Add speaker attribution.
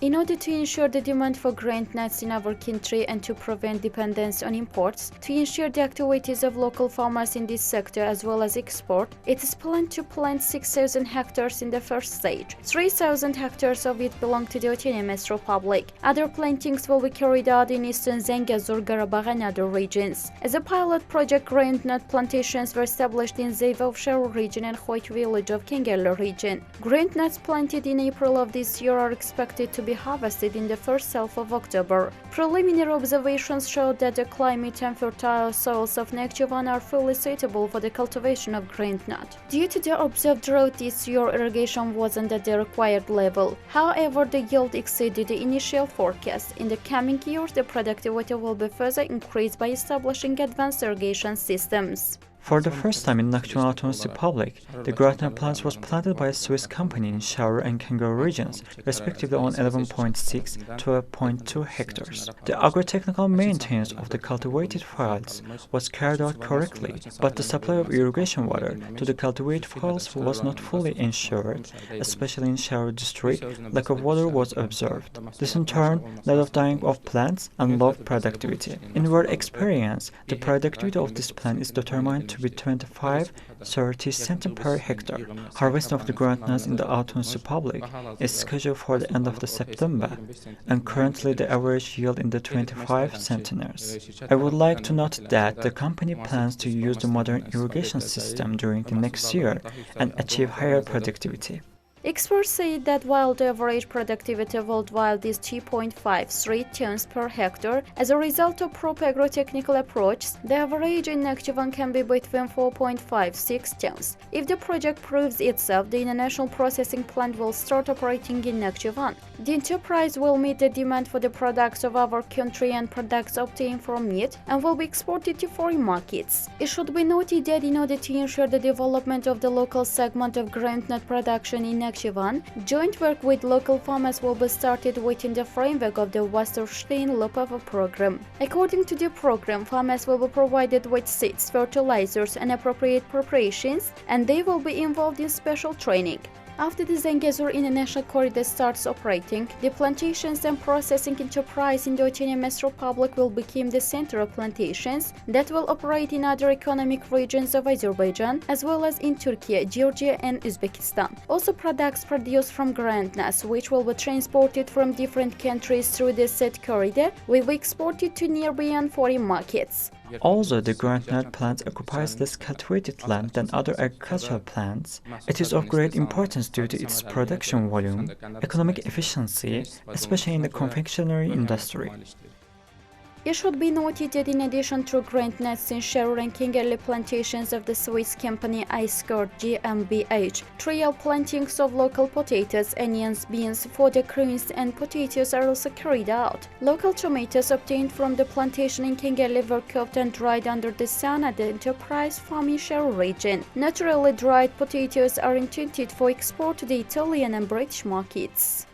Speaker 1: In order to ensure the demand for groundnuts in our country and to prevent dependence on imports, to ensure the activities of local farmers in this sector as well as export, it is planned to plant 6,000 hectares in the first stage. 3,000 hectares of it belong to the Autonomous Republic. Other plantings will be carried out in eastern Zengezur, Karabakh and other regions. As a pilot project, groundnut plantations were established in Zeyvovshar region and Khoik village of Kingerli region. Groundnuts planted in April of this year are expected to be harvested in the first half of October. Preliminary observations showed that the climate and fertile soils of Nakhchivan are fully suitable for the cultivation of groundnut. Due to the observed drought this year, irrigation wasn't at the required level. However, the yield exceeded the initial forecast. In the coming years, the productivity will be further increased by establishing advanced irrigation systems.
Speaker 2: For the first time in Nakhchivan Autonomous Republic, the groundnut plants was planted by a Swiss company in Shaur and Kangar regions, respectively on 11.6 to 12.2 hectares. The agro-technical maintenance of the cultivated fields was carried out correctly, but the supply of irrigation water to the cultivated fields was not fully ensured, especially in Shaur district. Lack of water was observed. This in turn led to dying of plants and low productivity. In our experience, the productivity of this plant is determined to be 25-30 cents per hectare. Harvesting of the groundnuts in the Autonomous Republic is scheduled for the end of the September, and currently the average yield in the 25 centenars. I would like to note that the company plans to use the modern irrigation system during the next year and achieve higher productivity.
Speaker 1: Experts say that while the average productivity worldwide is 2.53 tons per hectare, as a result of proper agro-technical approaches, the average in Nakhchivan can be between 4.56 tons. If the project proves itself, the international processing plant will start operating in Nakhchivan. The enterprise will meet the demand for the products of our country and products obtained from it and will be exported to foreign markets. It should be noted that in order to ensure the development of the local segment of groundnut production in Nakhchivan, joint work with local farmers will be started within the framework of the Wasserstein-Lopava program. According to the program, farmers will be provided with seeds, fertilizers, and appropriate preparations, and they will be involved in special training. After the Zengezur International Corridor starts operating, the plantations and processing enterprise in the Autonomous Republic will become the center of plantations that will operate in other economic regions of Azerbaijan, as well as in Turkey, Georgia, and Uzbekistan. Also, products produced from groundnuts, which will be transported from different countries through the said corridor, will be exported to nearby and foreign markets.
Speaker 2: Although the groundnut plant occupies less cultivated land than other agricultural plants, it is of great importance due to its production volume, economic efficiency, especially in the confectionery industry.
Speaker 1: It should be noted that in addition to groundnuts in Shaur and Kingerli plantations of the Swiss company Iceguard GmbH, trial plantings of local potatoes, onions, beans, fodder greens, and potatoes are also carried out. Local tomatoes obtained from the plantation in Kingerli were cooked and dried under the sun at the enterprise farm in Shaur region. Naturally dried potatoes are intended for export to the Italian and British markets.